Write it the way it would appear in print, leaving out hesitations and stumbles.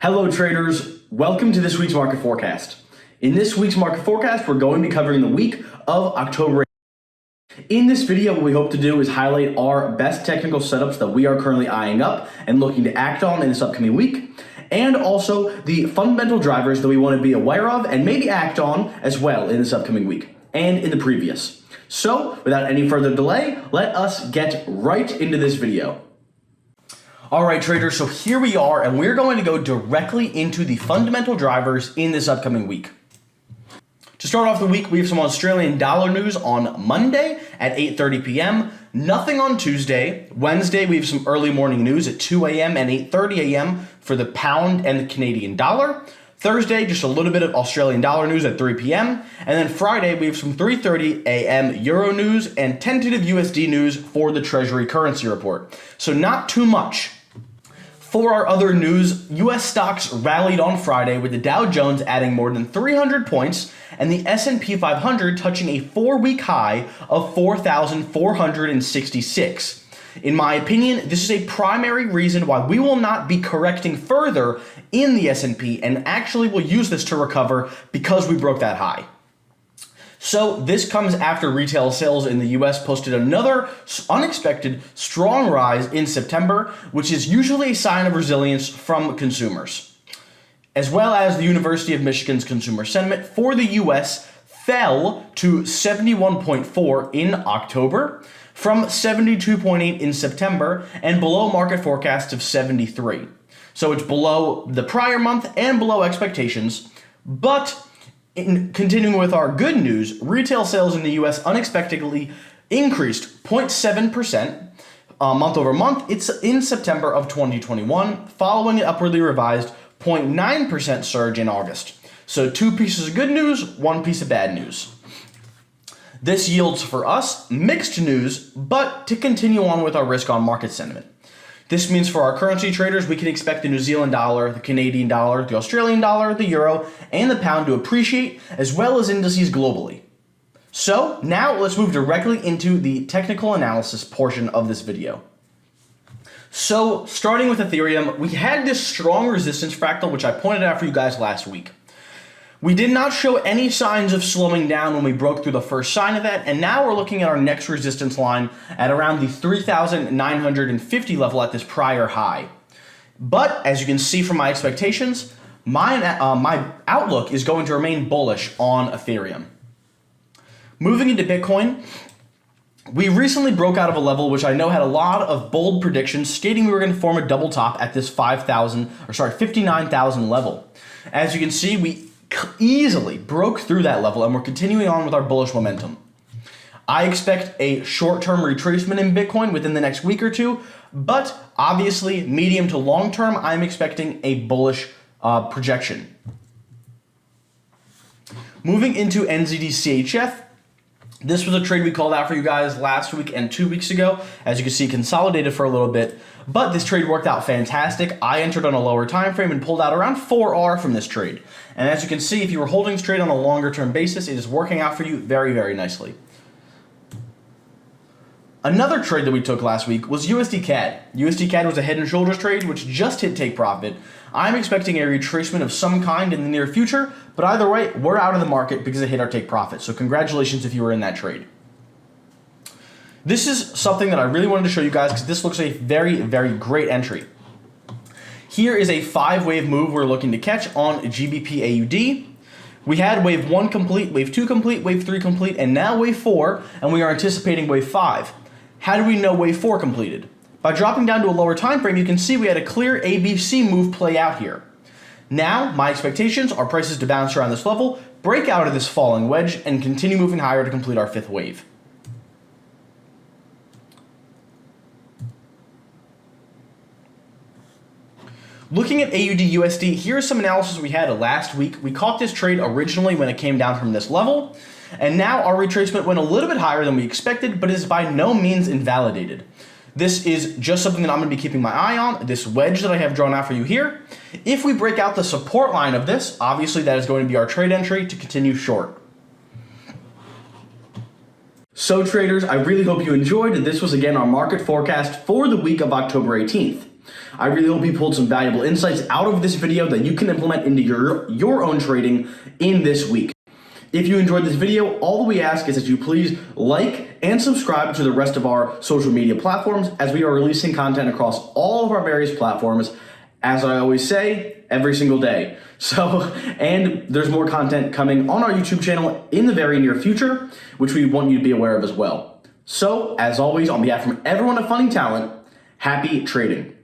Hello traders, welcome to this week's market forecast. In this week's market forecast, we're going to be covering the week of October 8th. In this video, what we hope to do is highlight our best technical setups that we are currently eyeing up and looking to act on in this upcoming week, and also the fundamental drivers that we want to be aware of and maybe act on as well in this upcoming week and in the previous. So, without any further delay, let us get right into this video. Alright traders, so here we are, and we're going to go directly into the fundamental drivers in this upcoming week. To start off the week, we have some Australian dollar news on Monday at 8:30 p.m. Nothing on Tuesday. Wednesday, we have some early morning news at 2 a.m. and 8:30 a.m. for the pound and the Canadian dollar. Thursday, just a little bit of Australian dollar news at 3 p.m. And then Friday, we have some 3:30 a.m. Euro news and tentative USD news for the Treasury currency report. So not too much. For our other news, U.S. stocks rallied on Friday with the Dow Jones adding more than 300 points and the S&P 500 touching a 4-week high of 4,466. In my opinion, this is a primary reason why we will not be correcting further in the S&P and actually will use this to recover because we broke that high. So this comes after retail sales in the US posted another unexpected strong rise in September, which is usually a sign of resilience from consumers. As well as the University of Michigan's consumer sentiment for the US fell to 71.4 in October from 72.8 in September and below market forecasts of 73. So it's below the prior month and below expectations, but continuing with our good news, retail sales in the U.S. unexpectedly increased 0.7% month over month. It's in September of 2021, following an upwardly revised 0.9% surge in August. So 2 pieces of good news, 1 piece of bad news. This yields for us mixed news, but to continue on with our risk on market sentiment. This means for our currency traders, we can expect the New Zealand dollar, the Canadian dollar, the Australian dollar, the euro, and the pound to appreciate, as well as indices globally. So now let's move directly into the technical analysis portion of this video. So starting with Ethereum, we had this strong resistance fractal, which I pointed out for you guys last week. We did not show any signs of slowing down when we broke through the first sign of that, and now we're looking at our next resistance line at around the 3,950 level at this prior high. But as you can see from my expectations, my outlook is going to remain bullish on Ethereum. Moving into Bitcoin, we recently broke out of a level which I know had a lot of bold predictions stating we were going to form a double top at this 59,000 level. As you can see, we easily broke through that level and we're continuing on with our bullish momentum. I expect a short-term retracement in Bitcoin within the next week or two, but obviously medium to long term, I'm expecting a bullish projection. Moving into NZDCHF, this was a trade we called out for you guys last week and 2 weeks ago. As you can see, consolidated for a little bit, but this trade worked out fantastic. I entered on a lower time frame and pulled out around 4R from this trade. And as you can see, if you were holding this trade on a longer term basis, it is working out for you very, very nicely. Another trade that we took last week was USDCAD. USDCAD was a head and shoulders trade, which just hit take profit. I'm expecting a retracement of some kind in the near future, but either way, we're out of the market because it hit our take profit. So congratulations if you were in that trade. This is something that I really wanted to show you guys because this looks like a very, very great entry. Here is a 5-wave move we're looking to catch on GBPAUD. We had wave 1 complete, wave 2 complete, wave 3 complete, and now wave 4, and we are anticipating wave 5. How do we know wave 4 completed? By dropping down to a lower time frame, you can see we had a clear ABC move play out here. Now, my expectations are prices to bounce around this level, break out of this falling wedge, and continue moving higher to complete our 5th wave. Looking at AUDUSD, here's some analysis we had last week. We caught this trade originally when it came down from this level, and now our retracement went a little bit higher than we expected, but is by no means invalidated. This is just something that I'm going to be keeping my eye on, this wedge that I have drawn out for you here. If we break out the support line of this, obviously that is going to be our trade entry to continue short. So traders, I really hope you enjoyed. This was again our market forecast for the week of October 18th. I really hope you pulled some valuable insights out of this video that you can implement into your own trading in this week. If you enjoyed this video, all that we ask is that you please like and subscribe to the rest of our social media platforms, as we are releasing content across all of our various platforms, as I always say, every single day. And there's more content coming on our YouTube channel in the very near future, which we want you to be aware of as well. So, as always, on behalf of everyone at Funding Talent, happy trading.